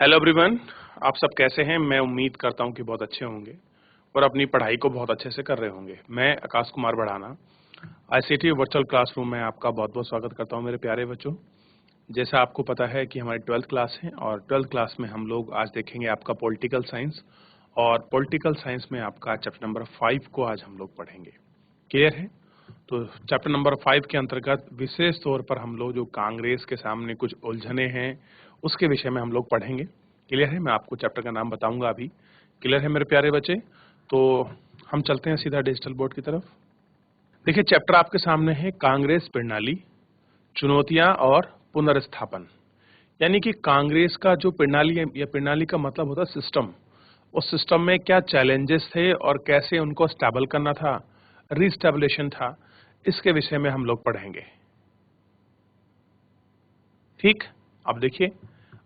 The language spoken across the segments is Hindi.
हेलो एवरीवन, आप सब कैसे हैं? मैं उम्मीद करता हूं कि बहुत अच्छे होंगे और अपनी पढ़ाई को बहुत अच्छे से कर रहे होंगे। मैं आकाश कुमार बढ़ाना आईसीटी वर्चुअल क्लासरूम में आपका बहुत-बहुत स्वागत करता हूं मेरे प्यारे बच्चों। जैसा आपको पता है कि हमारी 12th क्लास है और 12th क्लास में हम लोग आज देखेंगे आपका पॉलिटिकल साइंस और पॉलिटिकल साइंस में आपका चैप्टर नंबर 5 को आज हम लोग पढ़ेंगे। क्लियर है? तो चैप्टर नंबर 5 के अंतर्गत विशेष तौर पर हम लोग जो कांग्रेस के सामने कुछ उलझने हैं उसके विषय में हम लोग पढ़ेंगे। क्लियर है? मैं आपको चैप्टर का नाम बताऊंगा अभी। क्लियर है मेरे प्यारे बच्चे? तो हम चलते हैं सीधा डिजिटल बोर्ड की तरफ। देखिए, चैप्टर आपके सामने है कांग्रेस प्रणाली, चुनौतियां और पुनर्स्थापन। यानी कि कांग्रेस का जो प्रणाली है, या प्रणाली का मतलब होता है सिस्टम। उस सिस्टम में क्या चैलेंजेस थे और कैसे उनको स्टेबल करना था, रीस्टेबलेशन था, इसके विषय में हम लोग पढ़ेंगे। ठीक, अब देखिए,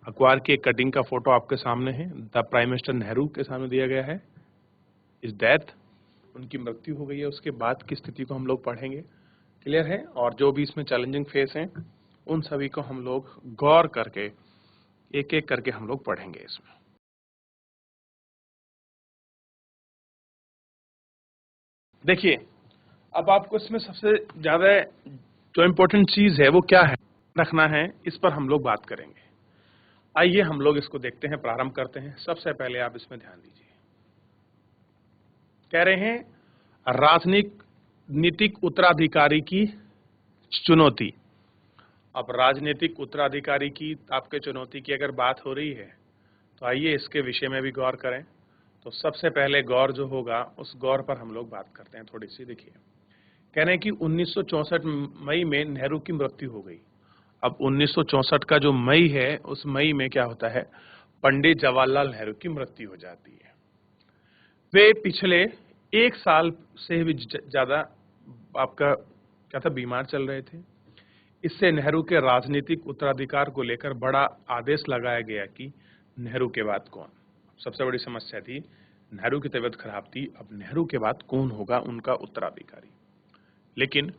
अखबार की एक कटिंग का फोटो आपके सामने है। द प्राइम मिनिस्टर नेहरू के सामने दिया गया है। इस डेथ, उनकी मृत्यु हो गई है, उसके बाद की स्थिति को हम लोग पढ़ेंगे। क्लियर है? और जो भी इसमें चैलेंजिंग फेस हैं उन सभी को हम लोग गौर करके एक एक करके हम लोग पढ़ेंगे इसमें। देखिए, अब आपको इसमें सबसे ज्यादा जो इम्पोर्टेंट चीज है वो क्या है रखना है, इस पर हम लोग बात करेंगे। आइए हम लोग इसको देखते हैं, प्रारंभ करते हैं। सबसे पहले आप इसमें ध्यान दीजिए। कह रहे हैं राजनीतिक उत्तराधिकारी की चुनौती। अब राजनीतिक उत्तराधिकारी की आपके चुनौती की अगर बात हो रही है तो आइए इसके विषय में भी गौर करें। तो सबसे पहले गौर जो होगा उस गौर पर हम लोग बात करते हैं थोड़ी सी। देखिए, कह रहे हैं कि 1964 मई में नेहरू की मृत्यु हो गई। अब 1964 का जो मई है, उस मई में क्या होता है, पंडित जवाहरलाल नेहरू की मृत्यु हो जाती है। वे पिछले एक साल से भी ज्यादा आपका क्या था, बीमार चल रहे थे। इससे नेहरू के राजनीतिक उत्तराधिकार को लेकर बड़ा आदेश लगाया गया कि नेहरू के बाद कौन। सबसे बड़ी समस्या थी, नेहरू की तबीयत खराब थी, अब नेहरू के बाद कौन होगा उनका उत्तराधिकारी। लेकिन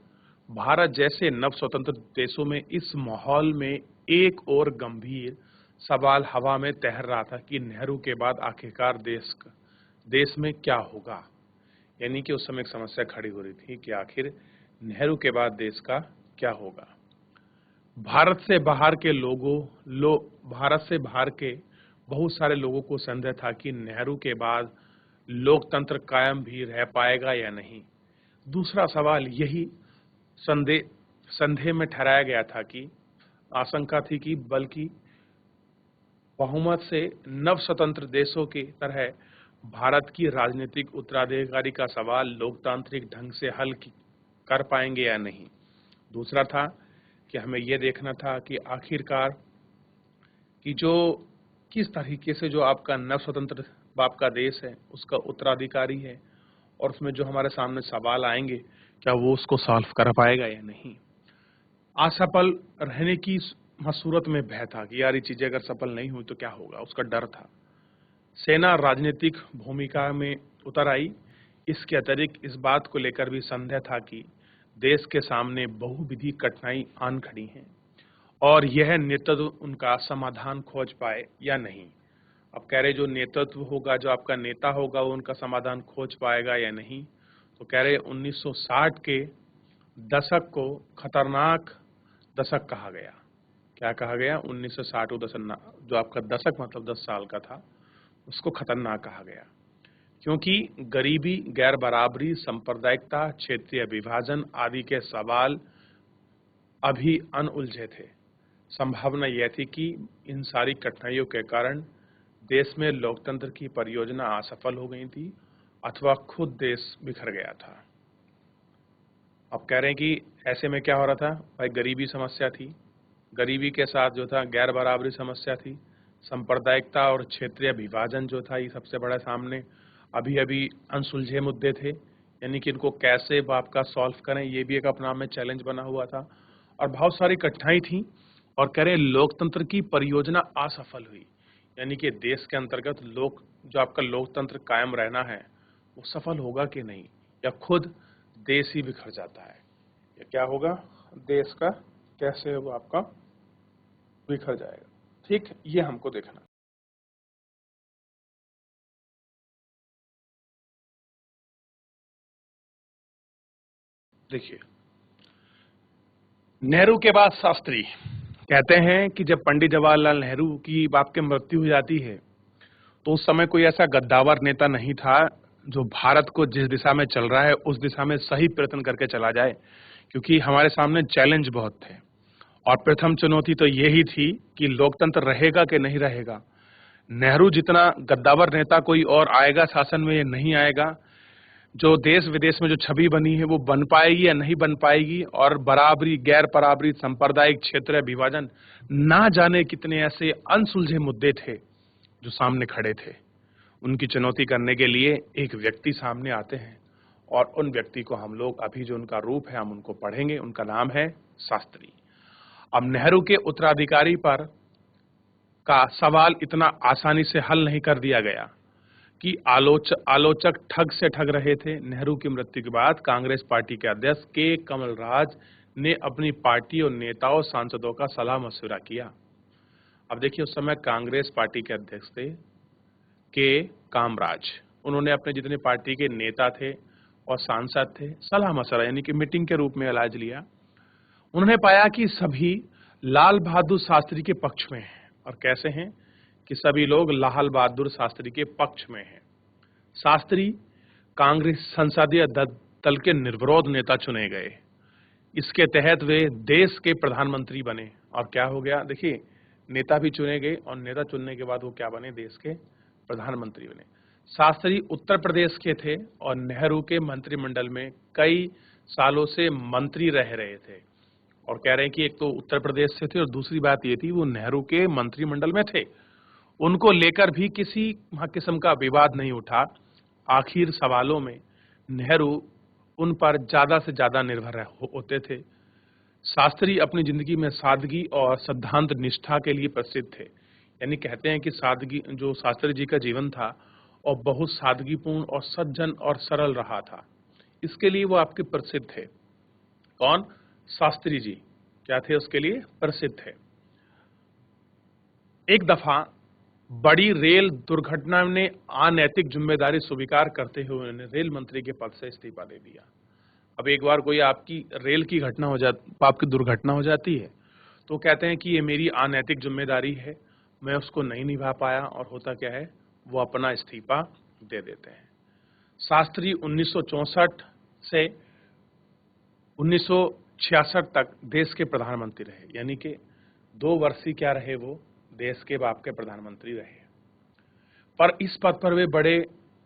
भारत जैसे नव स्वतंत्र देशों में इस माहौल में एक और गंभीर सवाल हवा में तैर रहा था कि नेहरू के बाद आखिरकार देश में क्या होगा। यानी कि उस समय एक समस्या खड़ी हो रही थी कि आखिर नेहरू के बाद देश का क्या होगा। भारत से बाहर के बहुत सारे लोगों को संदेह था कि नेहरू के बाद लोकतंत्र कायम भी रह पाएगा या नहीं। दूसरा सवाल यही संदेह संदेह में ठहराया गया था कि आशंका थी कि बल्कि बहुमत से नव स्वतंत्र देशों की तरह भारत की राजनीतिक उत्तराधिकारी का सवाल लोकतांत्रिक ढंग से हल कर पाएंगे या नहीं। दूसरा था कि हमें यह देखना था कि आखिरकार कि जो किस तरीके से जो आपका नव स्वतंत्र आपका देश है उसका उत्तराधिकारी है और उसमें जो हमारे सामने सवाल आएंगे क्या वो उसको सॉल्व कर पाएगा या नहीं। असफल रहने की सूरत में भय था कि यार ये चीजें अगर सफल नहीं हुई तो क्या होगा, उसका डर था। सेना राजनीतिक भूमिका में उतर आई। इसके अतिरिक्त इस बात को लेकर भी संदेह था कि देश के सामने बहुविध कठिनाई आन खड़ी हैं और यह नेतृत्व उनका समाधान खोज पाए या नहीं। अब कह रहे जो नेतृत्व होगा, जो आपका नेता होगा, वो उनका समाधान खोज पाएगा या नहीं। तो कह रहे 1960 के दशक को खतरनाक दशक कहा गया। क्या कहा गया? 1960 दशक, जो आपका दशक मतलब 10 साल का था, उसको खतरनाक कहा गया क्योंकि गरीबी, गैर बराबरी, सांप्रदायिकता, क्षेत्रीय विभाजन आदि के सवाल अभी अनउलझे थे। संभावना यह थी कि इन सारी कठिनाइयों के कारण देश में लोकतंत्र की परियोजना असफल हो गई थी अथवा खुद देश बिखर गया था। अब कह रहे हैं कि ऐसे में क्या हो रहा था भाई, गरीबी समस्या थी, गरीबी के साथ जो था गैर बराबरी समस्या थी, सांप्रदायिकता और क्षेत्रीय विभाजन जो था ये सबसे बड़ा सामने अभी अभी अनसुलझे मुद्दे थे। यानी कि इनको कैसे आपका सॉल्व करें, ये भी एक अपना में चैलेंज बना हुआ था और बहुत सारी कठिनाई थी। और कह रहे लोकतंत्र की परियोजना असफल हुई। यानी कि देश के अंतर्गत जो आपका लोकतंत्र कायम रहना है वो सफल होगा कि नहीं, या खुद देश ही बिखर जाता है, या क्या होगा, देश का कैसे वो आपका बिखर जाएगा। ठीक, ये हमको देखना। देखिए, नेहरू के बाद शास्त्री। कहते हैं कि जब पंडित जवाहरलाल नेहरू की बाप की मृत्यु हो जाती है तो उस समय कोई ऐसा गद्दावर नेता नहीं था जो भारत को जिस दिशा में चल रहा है उस दिशा में सही प्रयत्न करके चला जाए, क्योंकि हमारे सामने चैलेंज बहुत थे। और प्रथम चुनौती तो यही थी कि लोकतंत्र रहेगा कि नहीं रहेगा। नेहरू जितना गद्दावर नेता कोई और आएगा शासन में, ये नहीं आएगा। जो देश विदेश में जो छवि बनी है वो बन पाएगी या नहीं बन पाएगी, और बराबरी, गैर बराबरी, सांप्रदायिक क्षेत्र विभाजन, ना जाने कितने ऐसे अनसुलझे मुद्दे थे जो सामने खड़े थे। उनकी चुनौती करने के लिए एक व्यक्ति सामने आते हैं, और उन व्यक्ति को हम लोग अभी जो उनका रूप है हम उनको पढ़ेंगे। उनका नाम है शास्त्री। अब नेहरू के उत्तराधिकारी पर का सवाल इतना आसानी से हल नहीं कर दिया गया कि आलोचक ठग से ठग रहे थे। नेहरू की मृत्यु के बाद कांग्रेस पार्टी के अध्यक्ष के कमलराज ने अपनी पार्टी और नेताओं, सांसदों का सलाह मशविरा किया। अब देखिए, उस समय कांग्रेस पार्टी के अध्यक्ष थे के कामराज। उन्होंने अपने जितने पार्टी के नेता थे और सांसद थे सलाह मशवरा यानी कि मीटिंग के रूप में इलाज लिया। उन्होंने पाया कि सभी लाल बहादुर शास्त्री के पक्ष में हैं। और कैसे हैं कि सभी लोग लाल बहादुर शास्त्री के पक्ष में हैं। शास्त्री कांग्रेस संसदीय दल के निर्विरोध नेता चुने गए। इसके तहत वे देश के प्रधानमंत्री बने। और क्या हो गया, देखिए, नेता भी चुने गए और नेता चुनने के बाद वो क्या बने, देश के प्रधानमंत्री बने। शास्त्री उत्तर प्रदेश के थे और नेहरू के मंत्रिमंडल में कई सालों से मंत्री रह रहे थे। और कह रहे हैं कि एक तो उत्तर प्रदेश से थे और दूसरी बात ये थी वो नेहरू के मंत्रिमंडल में थे। उनको लेकर भी किसी किस्म का विवाद नहीं उठा। आखिर सवालों में नेहरू उन पर ज्यादा से ज्यादा निर्भर होते थे। शास्त्री अपनी जिंदगी में सादगी और सिद्धांत निष्ठा के लिए प्रसिद्ध थे। यानी कहते हैं कि सादगी, जो शास्त्री जी का जीवन था और बहुत सादगीपूर्ण और सज्जन और सरल रहा था, इसके लिए वो आपके प्रसिद्ध थे। कौन? शास्त्री जी क्या थे, उसके लिए प्रसिद्ध थे। एक दफा बड़ी रेल दुर्घटना में अनैतिक जिम्मेदारी स्वीकार करते हुए उन्होंने रेल मंत्री के पद से इस्तीफा दे दिया। अब एक बार कोई आपकी रेल की घटना हो जाती, आपकी दुर्घटना हो जाती है, तो कहते हैं कि ये मेरी अनैतिक जिम्मेदारी है, मैं उसको नहीं निभा पाया, और होता क्या है, वो अपना इस्तीफा दे देते हैं। शास्त्री 1964 से 1966 तक देश के प्रधानमंत्री रहे। यानी कि 2 वर्ष ही क्या रहे, वो देश के बाप के प्रधानमंत्री रहे। पर इस पद पर वे बड़े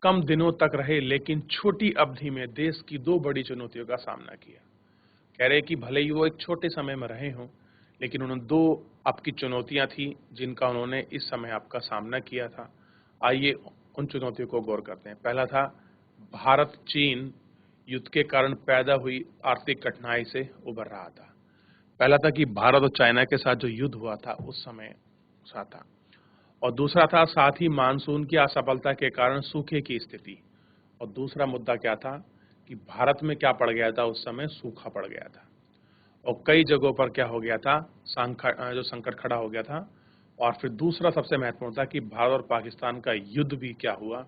कम दिनों तक रहे, लेकिन छोटी अवधि में देश की 2 बड़ी चुनौतियों का सामना किया। कह रहे कि भले ही वो एक छोटे समय में रहे हों, लेकिन उन्होंने 2 आपकी चुनौतियां थी जिनका उन्होंने इस समय आपका सामना किया था। आइए उन चुनौतियों को गौर करते हैं। पहला था भारत चीन युद्ध के कारण पैदा हुई आर्थिक कठिनाई से उबर रहा था। पहला था कि भारत और चाइना के साथ जो युद्ध हुआ था उस समय सा था। और दूसरा था साथ ही मानसून की असफलता के कारण सूखे की स्थिति। और दूसरा मुद्दा क्या था कि भारत में क्या पड़ गया था, उस समय सूखा पड़ गया था और कई जगहों पर क्या हो गया था, जो संकट खड़ा हो गया था। और फिर दूसरा सबसे महत्वपूर्ण था कि भारत और पाकिस्तान का युद्ध भी क्या हुआ,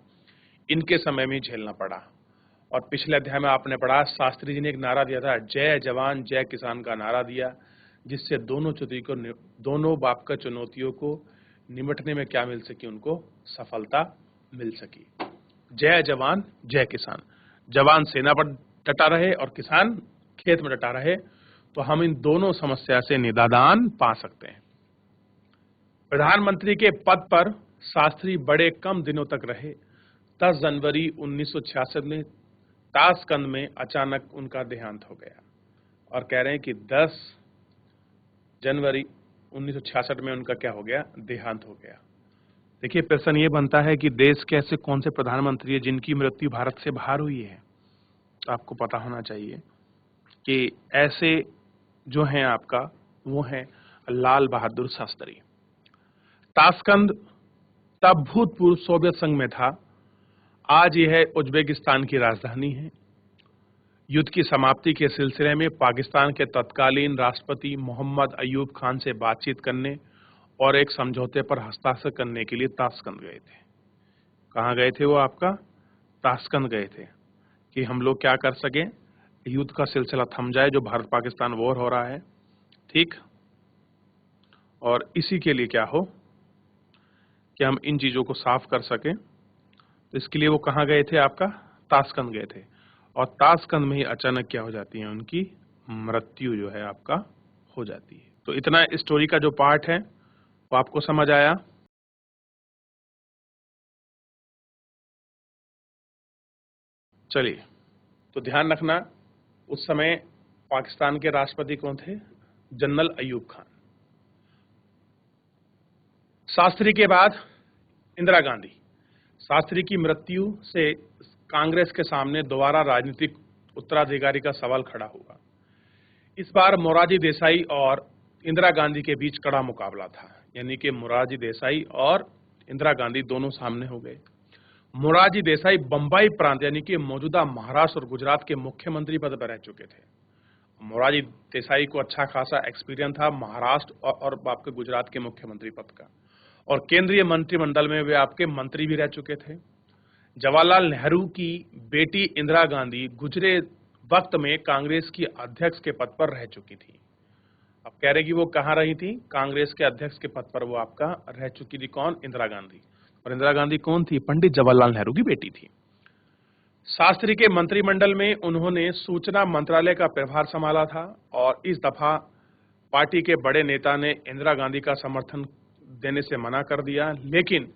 इनके समय में झेलना पड़ा। और पिछले अध्याय में आपने पढ़ा, शास्त्री जी ने एक नारा दिया था, जय जवान जय किसान का नारा दिया, जिससे दोनों बाप का चुनौतियों को निमटने में क्या मिल सकी, उनको सफलता मिल सकी। जय जवान जय किसान, जवान सेना पर डटा रहे और किसान खेत में डटा रहे, तो हम इन दोनों समस्या से निदान पा सकते हैं। प्रधानमंत्री के पद पर शास्त्री बड़े कम दिनों तक रहे। 10 जनवरी 1966 में ताशकंद में अचानक उनका देहांत हो गया। और कह रहे हैं कि 10 जनवरी 1966 में उनका क्या हो गया, देहांत हो गया। देखिए, प्रश्न ये बनता है कि देश के ऐसे कौन से प्रधानमंत्री है जिनकी मृत्यु भारत से बाहर हुई है। आपको पता होना चाहिए कि ऐसे जो हैं आपका, वो हैं लाल बहादुर शास्त्री। ताशकंद तब भूतपूर्व सोवियत संघ में था, आज यह उज्बेकिस्तान की राजधानी है। युद्ध की समाप्ति के सिलसिले में पाकिस्तान के तत्कालीन राष्ट्रपति मोहम्मद अयूब खान से बातचीत करने और एक समझौते पर हस्ताक्षर करने के लिए ताशकंद गए थे। कहाँ गए थे वो आपका? ताशकंद गए थे कि हम लोग क्या कर सकें, युद्ध का सिलसिला थम जाए जो भारत पाकिस्तान वॉर हो रहा है, ठीक। और इसी के लिए क्या हो कि हम इन चीजों को साफ कर सकें, तो इसके लिए वो कहाँ गए थे, आपका ताशकंद गए थे। और ताशकंद में ही अचानक क्या हो जाती है, उनकी मृत्यु जो है आपका हो जाती है। तो इतना स्टोरी का जो पार्ट है वो आपको समझ आया। चलिए, तो ध्यान रखना, उस समय पाकिस्तान के राष्ट्रपति कौन थे, जनरल अयूब खान। शास्त्री के बाद इंदिरा गांधी। शास्त्री की मृत्यु से कांग्रेस के सामने दोबारा राजनीतिक उत्तराधिकारी का सवाल खड़ा हुआ। इस बार मोरारजी देसाई और इंदिरा गांधी के बीच कड़ा मुकाबला था, यानी कि मोरारजी देसाई और इंदिरा गांधी दोनों सामने हो गए। मोरारजी देसाई बंबई प्रांत यानी कि मौजूदा महाराष्ट्र और गुजरात के मुख्यमंत्री पद पर रह चुके थे। मोरारजी देसाई को अच्छा खासा एक्सपीरियंस था महाराष्ट्र और आपके गुजरात के मुख्यमंत्री पद का, और केंद्रीय मंत्रिमंडल में वे आपके मंत्री भी रह चुके थे। जवाहरलाल नेहरू की बेटी इंदिरा गांधी गुजरे वक्त में कांग्रेस की अध्यक्ष के पद पर रह चुकी थी। अब कह रहे कि वो कहाँ रही थी, कांग्रेस के अध्यक्ष के पद पर वो आपका रह चुकी थी। कौन, इंदिरा गांधी। और इंदिरा गांधी कौन थी, पंडित जवाहरलाल नेहरू की बेटी थी। शास्त्री के मंत्रिमंडल में उन्होंने सूचना मंत्रालय का प्रभार संभाला था, और इस दफा पार्टी के बड़े नेता ने इंदिरा गांधी का समर्थन देने से मना कर दिया, लेकिन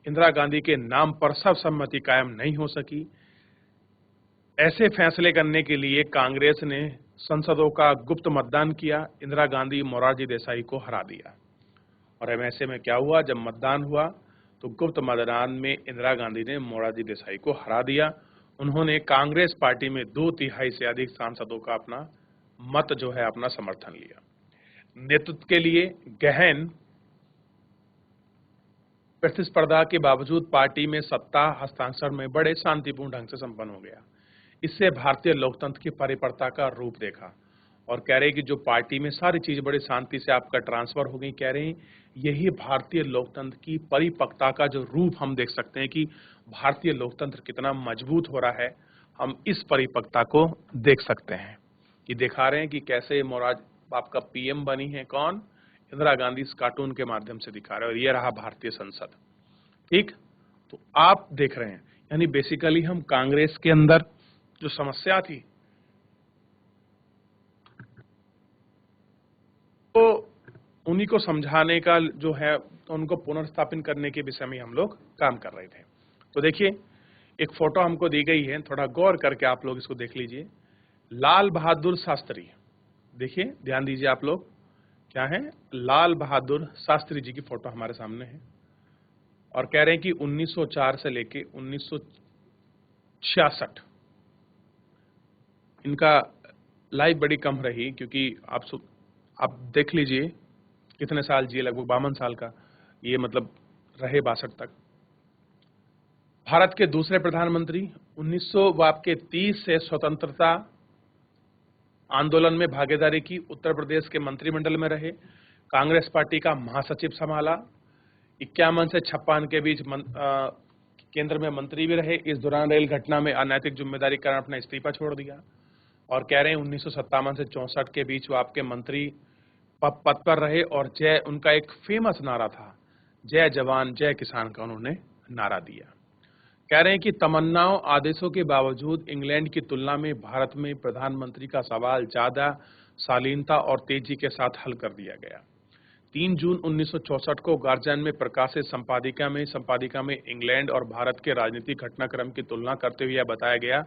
इंदिरा गांधी के नाम पर सर्वसम्मति कायम नहीं हो सकी। ऐसे फैसले करने के लिए कांग्रेस ने संसदों का गुप्त मतदान किया, इंदिरा गांधी मोरारजी देसाई को हरा दिया। और ऐसे में क्या हुआ, जब मतदान हुआ तो गुप्त मतदान में इंदिरा गांधी ने मोरारजी देसाई को हरा दिया। उन्होंने कांग्रेस पार्टी में 2/3 से अधिक सांसदों का अपना मत जो है अपना समर्थन लिया। नेतृत्व के लिए गहन प्रतिस्पर्धा के बावजूद पार्टी में सत्ता हस्तांतरण में बड़े शांतिपूर्ण ढंग से संपन्न हो गया। इससे भारतीय लोकतंत्र की परिपक्वता का रूप देखा। और कह रहे कि जो पार्टी में सारी चीज बड़ी शांति से आपका ट्रांसफर हो गई, कह रहे हैं यही भारतीय लोकतंत्र की परिपक्वता का जो रूप हम देख सकते हैं कि भारतीय लोकतंत्र कितना मजबूत हो रहा है। हम इस परिपक्वता को देख सकते हैं कि दिखा रहे हैं कि कैसे मोरारजी आपका पीएम बनी है कौन, इंदिरा गांधी, इस कार्टून के माध्यम से दिखा रहे हैं। और ये रहा भारतीय संसद, ठीक। तो आप देख रहे हैं, यानी बेसिकली हम कांग्रेस के अंदर जो समस्या थी तो उन्हीं को समझाने का जो है, उनको पुनर्स्थापित करने के विषय में हम लोग काम कर रहे थे। तो देखिए, एक फोटो हमको दी गई है, थोड़ा गौर करके आप लोग इसको देख लीजिए। लाल बहादुर शास्त्री, देखिए ध्यान दीजिए आप लोग, क्या है, लाल बहादुर शास्त्री जी की फोटो हमारे सामने है। और कह रहे हैं कि 1904 से लेके 1966 इनका लाइफ बड़ी कम रही, क्योंकि आप देख लीजिए कितने साल जिए, लगभग 52 साल का ये मतलब रहे 62 तक। भारत के दूसरे प्रधानमंत्री 1930 से स्वतंत्रता आंदोलन में भागीदारी की, उत्तर प्रदेश के मंत्रिमंडल में रहे, कांग्रेस पार्टी का महासचिव संभाला, 51 से 56 के बीच केंद्र में मंत्री भी रहे। इस दौरान रेल घटना में अनैतिक जिम्मेदारी के कारण अपना इस्तीफा छोड़ दिया। और कह रहे हैं 1957 से 64 के बीच वो आपके मंत्री पद पर रहे, और जय, उनका एक फेमस नारा था, जय जवान जय किसान का उन्होंने नारा दिया। कह रहे हैं कि तमन्नाओं आदेशों के बावजूद इंग्लैंड की तुलना में भारत में प्रधानमंत्री का सवाल ज्यादा शालीनता और तेजी के साथ हल कर दिया गया। 3 जून 1964 को गार्जियन में प्रकाशित संपादिका में इंग्लैंड और भारत के राजनीतिक घटनाक्रम की तुलना करते हुए यह बताया गया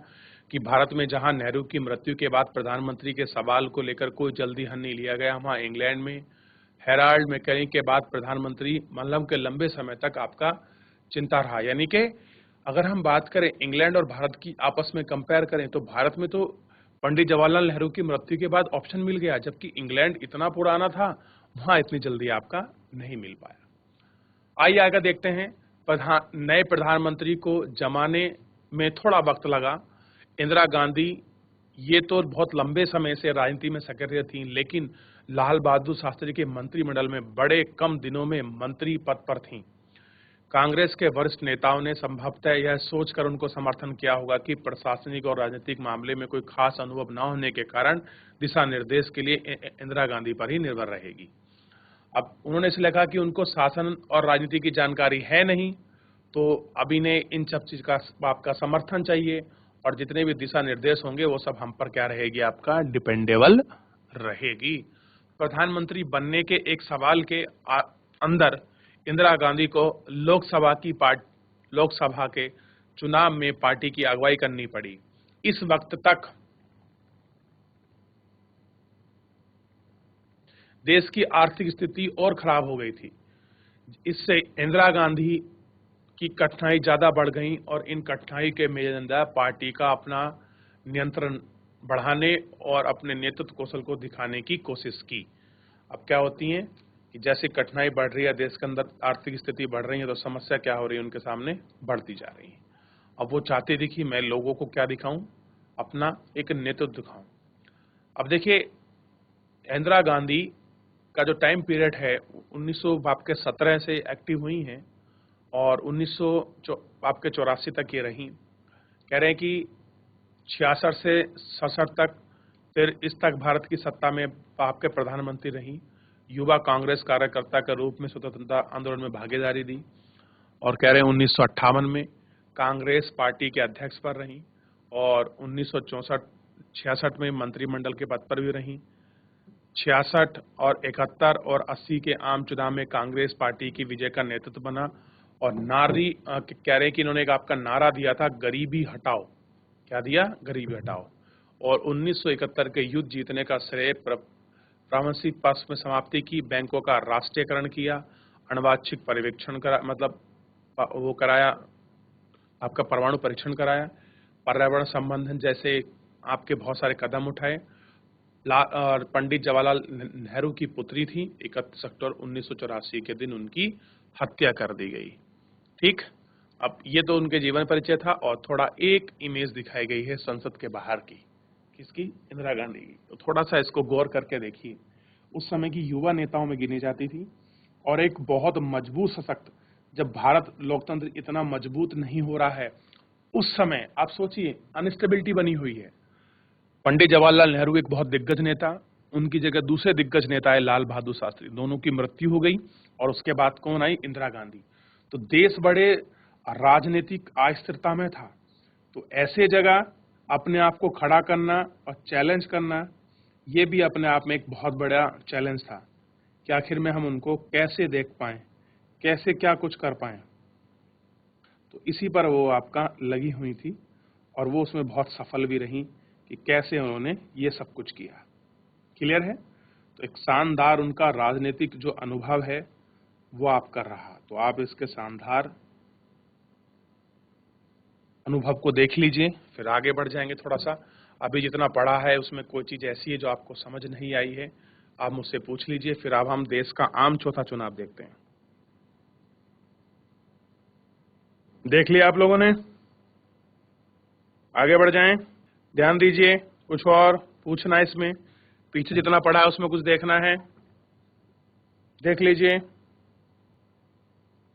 कि भारत में जहां नेहरू की मृत्यु के बाद प्रधानमंत्री के सवाल को लेकर कोई जल्दी हल नहीं लिया गया, वहां इंग्लैंड में हेराल्ड मैकली के बाद प्रधानमंत्री मल्लम के लंबे समय तक आपका चिंता रहा। यानी कि अगर हम बात करें इंग्लैंड और भारत की आपस में कंपेयर करें, तो भारत में तो पंडित जवाहरलाल नेहरू की मृत्यु के बाद ऑप्शन मिल गया, जबकि इंग्लैंड इतना पुराना था, वहां इतनी जल्दी आपका नहीं मिल पाया। आइए आगे देखते हैं। नए प्रधानमंत्री को जमाने में थोड़ा वक्त लगा। इंदिरा गांधी ये तो बहुत लंबे समय से राजनीति में सक्रिय थी, लेकिन लाल बहादुर शास्त्री के मंत्रिमंडल में बड़े कम दिनों में मंत्री पद पर थीं। कांग्रेस के वरिष्ठ नेताओं ने संभवतः यह सोचकर उनको समर्थन किया होगा कि प्रशासनिक और राजनीतिक मामले में कोई खास अनुभव न होने के कारण दिशा निर्देश के लिए इंदिरा गांधी पर ही निर्भर रहेगी। अब उन्होंने इसलिए कहा कि उनको शासन और राजनीति की जानकारी है नहीं, तो अब इन्हें इन सब चीज का आपका समर्थन चाहिए और जितने भी दिशा निर्देश होंगे वो सब हम पर क्या रहेगी, आपका डिपेंडेबल रहेगी। प्रधानमंत्री बनने के एक सवाल के अंदर इंदिरा गांधी को लोकसभा के चुनाव में पार्टी की अगुवाई करनी पड़ी। इस वक्त तक देश की आर्थिक स्थिति और खराब हो गई थी। इससे इंदिरा गांधी की कठिनाई ज्यादा बढ़ गई और इन कठिनाई के मेजनदार पार्टी का अपना नियंत्रण बढ़ाने और अपने नेतृत्व कौशल को दिखाने की कोशिश की। अब क्या होती है कि जैसे कठिनाई बढ़ रही है, देश के अंदर आर्थिक स्थिति बढ़ रही है, तो समस्या क्या हो रही है, उनके सामने बढ़ती जा रही है। अब वो चाहती थी कि मैं लोगों को क्या दिखाऊं, अपना एक नेतृत्व दिखाऊं। अब देखिए, इंदिरा गांधी का जो टाइम पीरियड है 1917 से एक्टिव हुई हैं और 1984 तक ये रही। कह रहे हैं कि 66 से 67 तक फिर इस तक भारत की सत्ता में आपके प्रधानमंत्री रही। युवा कांग्रेस कार्यकर्ता के रूप में स्वतंत्रता आंदोलन में भागीदारी दी और कह रहे हैं 1958 में कांग्रेस पार्टी के अध्यक्ष पर रही और 1964-66 में मंत्रिमंडल के पद पर भी रही। 66 और 71 और 80 के आम चुनाव में कांग्रेस पार्टी की विजय का नेतृत्व बना और कह रहे हैं कि इन्होंने एक आपका नारा दिया था, गरीबी हटाओ। क्या दिया? गरीबी हटाओ। और 1971 के युद्ध जीतने का श्रेय प्रावंशिक पक्ष में समाप्ति की, बैंकों का राष्ट्रीयकरण किया, अणुवाच्छिक पर्यवेक्षण वो कराया, आपका परमाणु परीक्षण कराया, पर्यावरण संबंधन जैसे आपके बहुत सारे कदम उठाए। और पंडित जवाहरलाल नेहरू की पुत्री थी, 31 अक्टूबर 1984 के दिन उनकी हत्या कर दी गई। ठीक, अब ये तो उनके जीवन परिचय था और थोड़ा एक इमेज दिखाई गई है संसद के बाहर की। किसकी? इंदिरा गांधी की। तो थोड़ा सा इसको गौर करके देखिए। उस समय की युवा नेताओं में गिनी जाती थी और एक बहुत मजबूत सशक्त, जब भारत लोकतंत्र इतना मजबूत नहीं हो रहा है उस समय आप सोचिए अनस्टेबिलिटी बनी हुई है। पंडित जवाहरलाल नेहरू एक बहुत दिग्गज नेता, उनकी जगह दूसरे दिग्गज नेता है लाल बहादुर शास्त्री, दोनों की मृत्यु हो गई और उसके बाद कौन आई? इंदिरा गांधी। तो देश बड़े राजनीतिक अस्थिरता में था। तो ऐसे जगह अपने आप को खड़ा करना और चैलेंज करना, ये भी अपने आप में एक बहुत बड़ा चैलेंज था कि आखिर में हम उनको कैसे देख पाएं, कैसे क्या कुछ कर पाएं। तो इसी पर वो आपका लगी हुई थी और वो उसमें बहुत सफल भी रही कि कैसे उन्होंने ये सब कुछ किया। क्लियर है? तो एक शानदार उनका राजनीतिक जो अनुभव है वो आपका रहा। तो आप इसके शानदार अनुभव को देख लीजिए, फिर आगे बढ़ जाएंगे थोड़ा सा। अभी जितना पढ़ा है उसमें कोई चीज ऐसी है जो आपको समझ नहीं आई है, आप मुझसे पूछ लीजिए। फिर अब हम देश का आम चौथा चुनाव देखते हैं। देख लिया आप लोगों ने? आगे बढ़ जाएं, ध्यान दीजिए। कुछ और पूछना है इसमें? पीछे जितना पढ़ा है उसमें कुछ देखना है? देख लीजिए।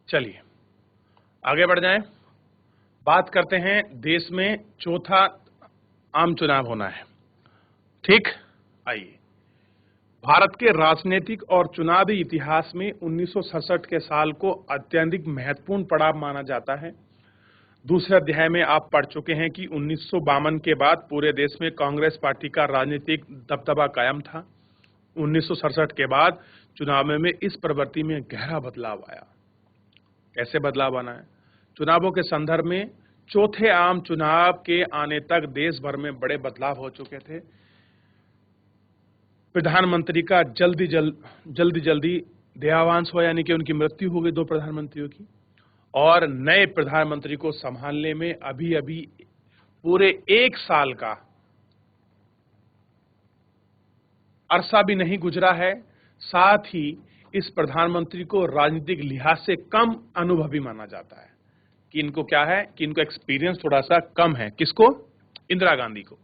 चलिए आगे बढ़ जाएं। बात करते हैं, देश में चौथा आम चुनाव होना है। ठीक, आइए। भारत के राजनीतिक और चुनावी इतिहास में 1967 के साल को अत्यधिक महत्वपूर्ण पड़ाव माना जाता है। दूसरे अध्याय में आप पढ़ चुके हैं कि 1952 के बाद पूरे देश में कांग्रेस पार्टी का राजनीतिक दबदबा कायम था। 1967 के बाद चुनाव में इस प्रवृत्ति में गहरा बदलाव आया। कैसे बदलाव आना है? चुनावों के संदर्भ में चौथे आम चुनाव के आने तक देश भर में बड़े बदलाव हो चुके थे। प्रधानमंत्री का जल्दी देहावसान हुआ, यानी कि उनकी मृत्यु हो गई, 2 प्रधानमंत्रियों की। और नए प्रधानमंत्री को संभालने में अभी अभी पूरे 1 साल का अरसा भी नहीं गुजरा है। साथ ही इस प्रधानमंत्री को राजनीतिक लिहाज से कम अनुभवी माना जाता है कि इनको क्या है कि इनको एक्सपीरियंस थोड़ा सा कम है। किसको? इंदिरा गांधी को।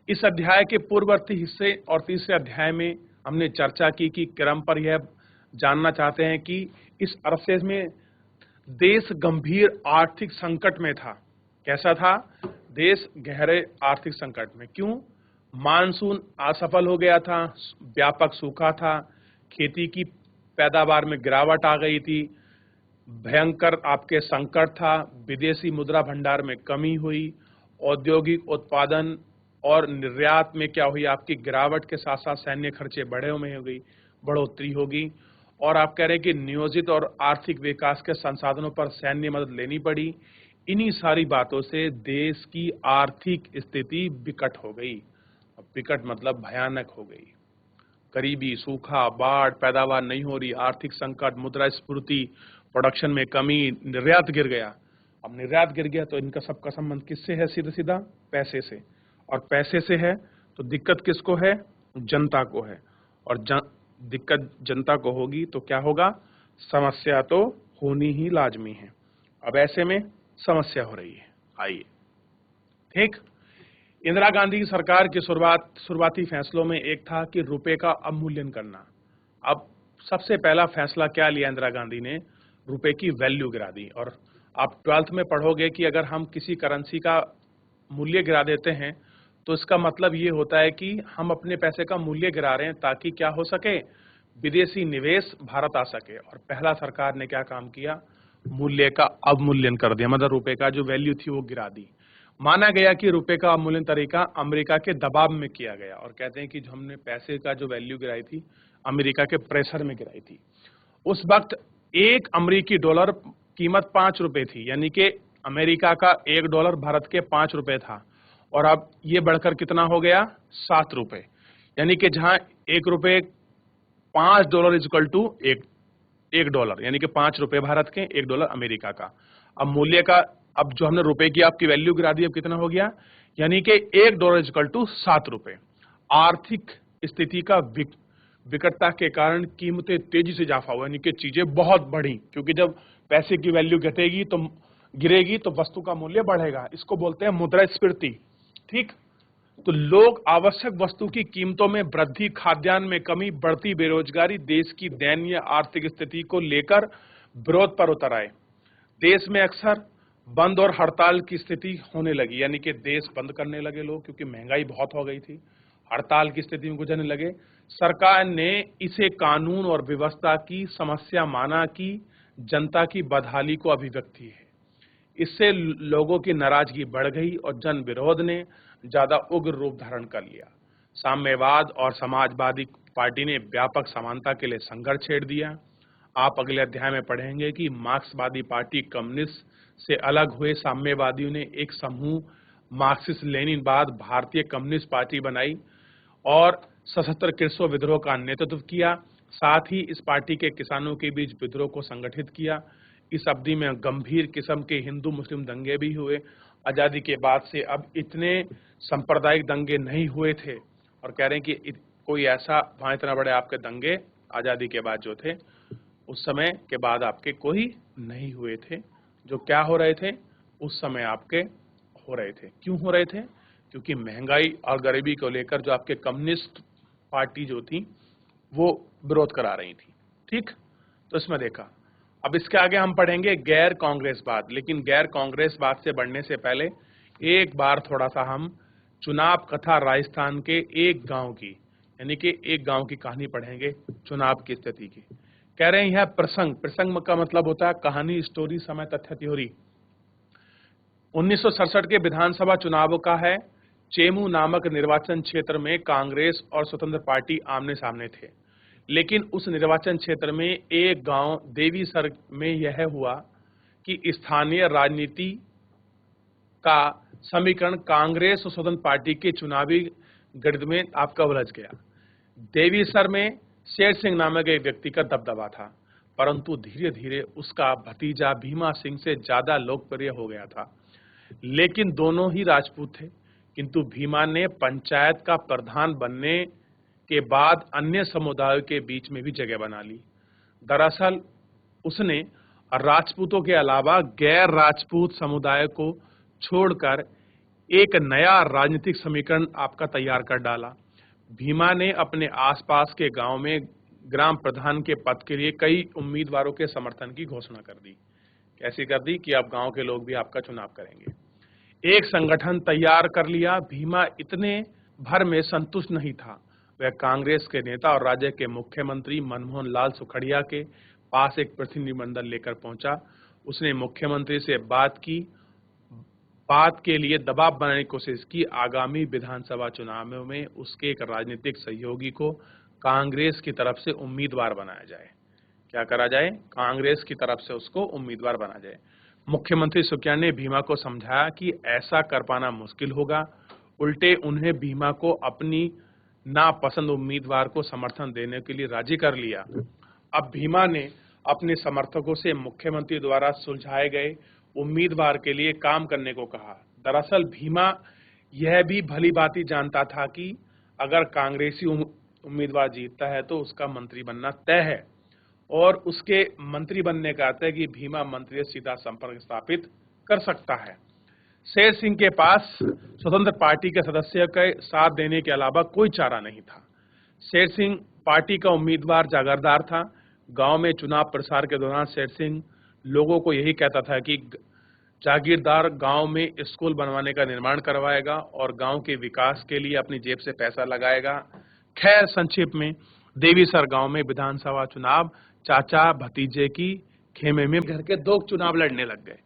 इस अध्याय के पूर्ववर्ती हिस्से और तीसरे अध्याय में हमने चर्चा की कि क्रम पर यह जानना चाहते हैं कि इस अरसे में देश गंभीर आर्थिक संकट में था। कैसा था? देश गहरे आर्थिक संकट में। क्यों? मानसून असफल हो गया था, व्यापक सूखा था, खेती की पैदावार में गिरावट आ गई थी, भयंकर आपके संकट था, विदेशी मुद्रा भंडार में कमी हुई, औद्योगिक उत्पादन और निर्यात में क्या हुई? आपकी गिरावट के साथ साथ सैन्य खर्चे बढ़ोतरी होगी, और आप कह रहे हैं कि नियोजित और आर्थिक विकास के संसाधनों पर सैन्य मदद लेनी पड़ी। इन्हीं सारी बातों से देश की आर्थिक स्थिति विकट हो गई। विकट मतलब भयानक हो गई। गरीबी, सूखा, बाढ़, पैदावार नहीं हो रही, आर्थिक संकट, मुद्रास्फीति, प्रोडक्शन में कमी, निर्यात गिर गया। अब निर्यात गिर गया तो इनका सबका संबंध किससे है? सीधा सीधा पैसे से, और पैसे से है तो दिक्कत किसको है? जनता को है, और दिक्कत जनता को होगी तो क्या होगा? समस्या तो होनी ही लाजमी है। अब ऐसे में समस्या हो रही है। आइए, ठीक, इंदिरा गांधी की सरकार के शुरुआती फैसलों में एक था कि रुपए का अवमूल्यन करना। अब सबसे पहला फैसला क्या लिया इंदिरा गांधी ने? रुपए की वैल्यू गिरा दी। और आप 12th में पढ़ोगे कि अगर हम किसी करेंसी का मूल्य गिरा देते हैं तो इसका मतलब ये होता है कि हम अपने पैसे का मूल्य गिरा रहे हैं ताकि क्या हो सके? विदेशी निवेश भारत आ सके। और पहला सरकार ने क्या काम किया? मूल्य का अवमूल्यन कर दिया, मतलब रुपए का जो वैल्यू थी वो गिरा दी। माना गया कि रुपए का अवमूल्यन तरीका अमेरिका के दबाव में किया गया, और कहते हैं कि जो हमने पैसे का जो वैल्यू गिराई थी अमेरिका के प्रेशर में गिराई थी। उस वक्त एक अमेरिकी डॉलर कीमत 5 रुपए थी, यानी कि अमेरिका का $1 भारत के 5 रुपए था, और अब ये बढ़कर कितना हो गया? 7 रुपए। यानी कि जहां $1 $5 इक्वल टू $1, यानी कि 5 रुपए भारत के, $1 अमेरिका का। अब मूल्य का, अब जो हमने रुपए की आपकी वैल्यू गिरा दी, अब कितना हो गया? यानी कि $1 इक्वल टू 7 रुपए। आर्थिक स्थिति का विकटता के कारण कीमतें तेजी से इजाफा हुआ, यानी कि चीजें बहुत बढ़ी, क्योंकि जब पैसे की वैल्यू घटेगी तो गिरेगी तो वस्तु का मूल्य बढ़ेगा। इसको बोलते हैं मुद्रास्फीति। ठीक, तो लोग आवश्यक वस्तु की कीमतों में वृद्धि, खाद्यान्न में कमी, बढ़ती बेरोजगारी, देश की दयनीय आर्थिक स्थिति को लेकर विरोध पर उतर आए। देश में अक्सर बंद और हड़ताल की स्थिति होने लगी, यानी कि देश बंद करने लगे लोग, क्योंकि महंगाई बहुत हो गई थी, हड़ताल की स्थिति में गुजरने लगे। सरकार ने इसे कानून और व्यवस्था की समस्या माना कि जनता की बदहाली को अभिव्यक्ति है। इससे लोगों की नाराजगी बढ़ गई और जन विरोध ने ज्यादा उग्र रूप धारण कर लिया। साम्यवाद और समाजवादी पार्टी ने व्यापक समानता के लिए संघर्ष छेड़ दिया। आप अगले अध्याय में पढ़ेंगे कि मार्क्सवादी पार्टी कम्युनिस्ट से अलग हुए साम्यवादियों ने एक समूह मार्क्सिस्ट लेनिनवाद भारतीय कम्युनिस्ट पार्टी बनाई और सशस्त्र कृषक विद्रोह का नेतृत्व किया। साथ ही इस पार्टी के किसानों के बीच विद्रोह को संगठित किया। इस अवधि में गंभीर किस्म के हिंदू मुस्लिम दंगे भी हुए। आजादी के बाद से अब इतने सांप्रदायिक दंगे नहीं हुए थे, और कह रहे हैं कि कोई ऐसा वहां इतना बड़े आपके दंगे आजादी के बाद जो थे उस समय के बाद आपके कोई नहीं हुए थे। जो क्या हो रहे थे उस समय आपके हो रहे थे। क्यों हो रहे थे? क्योंकि महंगाई और गरीबी को लेकर जो आपके कम्युनिस्ट पार्टी जो थी वो विरोध करा रही थी। ठीक, तो इसमें देखा। अब इसके आगे हम पढ़ेंगे गैर कांग्रेसवाद, लेकिन गैर कांग्रेसवाद से बढ़ने से पहले एक बार थोड़ा सा हम चुनाव कथा राजस्थान के एक गांव की, यानी कि एक गांव की कहानी पढ़ेंगे चुनाव की स्थिति की। कह रहे हैं यह प्रसंग का मतलब होता है कहानी, स्टोरी, समय, तथ्य, थ्योरी। 1967 के विधानसभा चुनाव का है। चेमू नामक निर्वाचन क्षेत्र में कांग्रेस और स्वतंत्र पार्टी आमने सामने थे, लेकिन उस निर्वाचन क्षेत्र में एक गांव देवीसर में यह हुआ कि स्थानीय राजनीति का समीकरण कांग्रेस और स्वतंत्र पार्टी के चुनावी गठबंधन में आपका उलझ गया। देवीसर में शेर सिंह नामक एक व्यक्ति का दबदबा था, परंतु धीरे धीरे उसका भतीजा भीमा सिंह से ज्यादा लोकप्रिय हो गया था। लेकिन दोनों ही राजपूत थे, किंतु भीमा ने पंचायत का प्रधान बनने के बाद अन्य समुदायों के बीच में भी जगह बना ली। दरअसल उसने राजपूतों के अलावा गैर राजपूत समुदाय को छोड़कर एक नया राजनीतिक समीकरण आपका तैयार कर डाला। भीमा ने अपने आसपास के गांव में ग्राम प्रधान के पद के लिए कई उम्मीदवारों के समर्थन की घोषणा कर दी। कैसी कर दी कि अब गांव के लोग भी आपका चुनाव करेंगे। एक संगठन तैयार कर लिया। भीमा इतने भर में संतुष्ट नहीं था। वह कांग्रेस के नेता और राज्य के मुख्यमंत्री मनमोहन लाल सुखड़िया के पास एक प्रतिनिधिमंडल लेकर पहुंचा। उसने मुख्यमंत्री से बात के लिए दबाव बनाने की कोशिश की। आगामी विधानसभा चुनाव में उसके एक राजनीतिक सहयोगी को कांग्रेस की तरफ से उम्मीदवार बनाया जाए। क्या करा जाए? कांग्रेस की तरफ से उसको उम्मीदवार बना जाए। मुख्यमंत्री सुखिया ने भीमा को समझाया कि ऐसा कर पाना मुश्किल होगा। उल्टे उन्हें भीमा को अपनी नापसंद उम्मीदवार को समर्थन देने के लिए राजी कर लिया। अब भीमा ने अपने समर्थकों से मुख्यमंत्री द्वारा सुलझाए गए उम्मीदवार के लिए काम करने को कहा। दरअसल भीमा यह भी भली भांति जानता था कि अगर कांग्रेसी उम्मीदवार जीतता है तो उसका मंत्री बनना तय है, और उसके मंत्री बनने का अर्थ है कि भीमा मंत्री से सीधा संपर्क स्थापित कर सकता है। शेर सिंह के पास स्वतंत्र पार्टी के सदस्य के साथ देने के अलावा कोई चारा नहीं था। शेर सिंह पार्टी का उम्मीदवार जागीरदार था। गांव में चुनाव प्रचार के दौरान शेर सिंह लोगों को यही कहता था कि जागीरदार गांव में स्कूल बनवाने का निर्माण करवाएगा और गांव के विकास के लिए अपनी जेब से पैसा लगाएगा। खैर, संक्षेप में देवीसर गांव में विधानसभा चुनाव चाचा भतीजे की खेमे में घर के दो चुनाव लड़ने लग गए।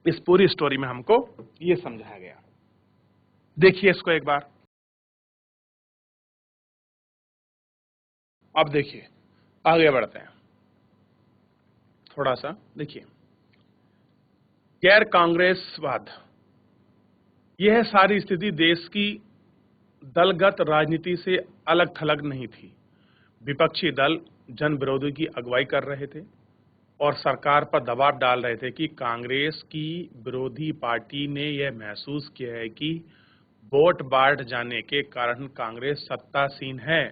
इस पूरी स्टोरी में हमको ये समझाया गया। देखिए इसको एक बार। अब देखिए, आगे बढ़ते हैं थोड़ा सा। देखिए, गैर कांग्रेसवाद, यह सारी स्थिति देश की दलगत राजनीति से अलग थलग नहीं थी। विपक्षी दल जन विरोधी की अगुवाई कर रहे थे और सरकार पर दबाव डाल रहे थे कि कांग्रेस की विरोधी पार्टी ने यह महसूस किया है कि वोट बांट जाने के कारण कांग्रेस सत्तासीन है।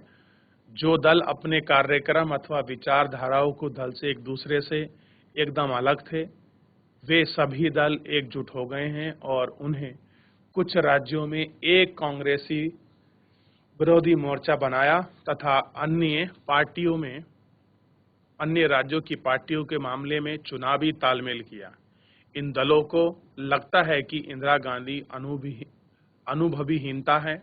जो दल अपने कार्यक्रम अथवा विचारधाराओं को दल से एक दूसरे से एकदम अलग थे, वे सभी दल एकजुट हो गए हैं और उन्हें कुछ राज्यों में एक कांग्रेसी विरोधी मोर्चा बनाया तथा अन्य राज्यों की पार्टियों के मामले में चुनावी तालमेल किया। इन दलों को लगता है कि इंदिरा गांधी अनुभवीहीनता है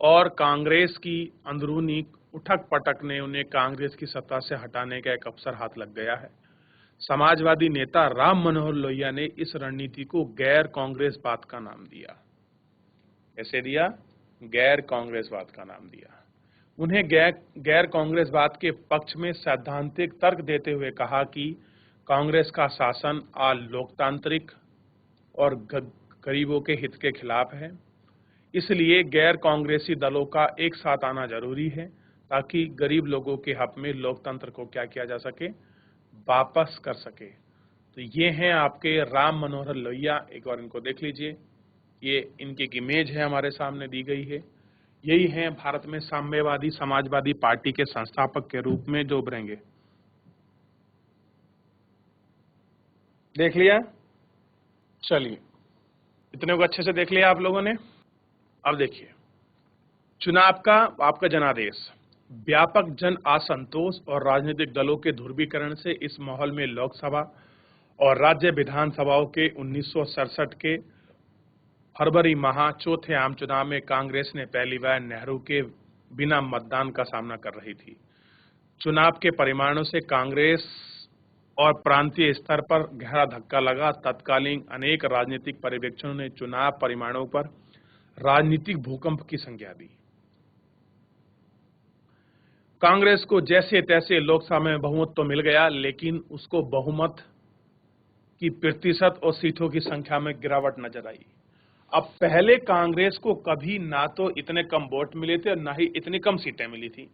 और कांग्रेस की अंदरूनी उठक पटक ने उन्हें कांग्रेस की सत्ता से हटाने का एक अवसर हाथ लग गया है। समाजवादी नेता राम मनोहर लोहिया ने इस रणनीति को गैर कांग्रेसवाद का नाम दिया। कैसे दिया? गैर कांग्रेसवाद का नाम दिया। उन्हें गैर कांग्रेसवाद के पक्ष में सैद्धांतिक तर्क देते हुए कहा कि कांग्रेस का शासन लोकतांत्रिक और गरीबों के हित के खिलाफ है। इसलिए गैर कांग्रेसी दलों का एक साथ आना जरूरी है ताकि गरीब लोगों के हक में लोकतंत्र को क्या किया जा सके, वापस कर सके। तो ये हैं आपके राम मनोहर लोहिया। एक बार इनको देख लीजिए। ये इनकी एक इमेज है, हमारे सामने दी गई है। यही हैं भारत में साम्यवादी समाजवादी पार्टी के संस्थापक के रूप में जो उभरेंगे। देख लिया? चलिए, इतने को अच्छे से देख लिया आप लोगों ने। अब देखिए, चुनाव का आपका जनादेश, व्यापक जन असंतोष और राजनीतिक दलों के ध्रुवीकरण से इस माहौल में लोकसभा और राज्य विधानसभाओं के 1967 के फरवरी माह चौथे आम चुनाव में कांग्रेस ने पहली बार नेहरू के बिना मतदान का सामना कर रही थी। चुनाव के परिणामों से कांग्रेस और प्रांतीय स्तर पर गहरा धक्का लगा। तत्कालीन अनेक राजनीतिक पर्यवेक्षकों ने चुनाव परिणामों पर राजनीतिक भूकंप की संज्ञा दी। कांग्रेस को जैसे तैसे लोकसभा में बहुमत तो मिल गया, लेकिन उसको बहुमत की प्रतिशत और सीटों की संख्या में गिरावट नजर आई। अब पहले कांग्रेस को कभी ना तो इतने कम वोट मिले थे और ना ही इतनी कम सीटें मिली थी।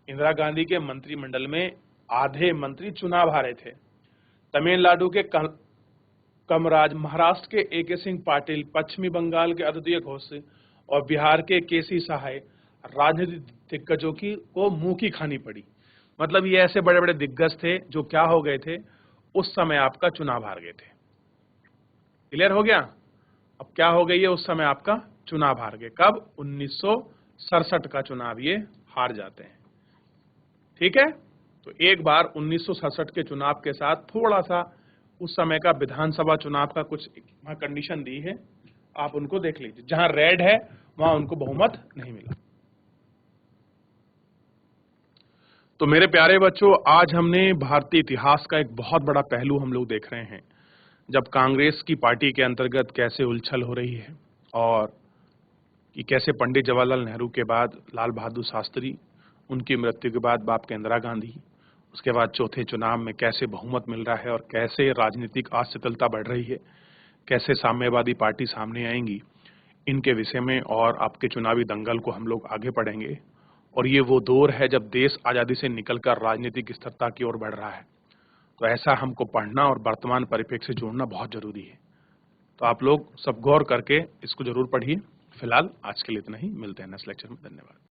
इंदिरा गांधी के मंत्रिमंडल में आधे मंत्री चुनाव हारे थे। तमिलनाडु के कामराज, महाराष्ट्र के ए.के. सिंह पाटिल, पश्चिमी बंगाल के अद्वितीय घोष और बिहार के के.सी. सहाय राजनीतिक दिग्गजों को मुंह की खानी पड़ी। मतलब ये ऐसे बड़े बड़े दिग्गज थे जो क्या हो गए थे, उस समय आपका चुनाव हार गए थे। क्लियर हो गया? अब क्या हो गई है, उस समय आपका चुनाव हार गए। कब? 1967 का चुनाव ये हार जाते हैं। ठीक है? तो एक बार 1967 के चुनाव के साथ थोड़ा सा उस समय का विधानसभा चुनाव का कुछ वहां कंडीशन दी है, आप उनको देख लीजिए। जहां रेड है वहां उनको बहुमत नहीं मिला। तो मेरे प्यारे बच्चों, आज हमने भारतीय इतिहास का एक बहुत बड़ा पहलू हम लोग देख रहे हैं, जब कांग्रेस की पार्टी के अंतर्गत कैसे उलझन हो रही है और कि कैसे पंडित जवाहरलाल नेहरू के बाद लाल बहादुर शास्त्री, उनकी मृत्यु के बाद बाप के इंदिरा गांधी, उसके बाद चौथे चुनाव में कैसे बहुमत मिल रहा है और कैसे राजनीतिक अस्थिरता बढ़ रही है, कैसे साम्यवादी पार्टी सामने आएंगी, इनके विषय में और आपके चुनावी दंगल को हम लोग आगे पढ़ेंगे। और ये वो दौर है जब देश आजादी से निकलकर राजनीतिक स्थिरता की ओर बढ़ रहा है। तो ऐसा हमको पढ़ना और वर्तमान परिप्रेक्ष्य से जोड़ना बहुत जरूरी है। तो आप लोग सब गौर करके इसको जरूर पढ़िए। फिलहाल आज के लिए इतना ही, मिलते हैं नेक्स्ट लेक्चर में। धन्यवाद।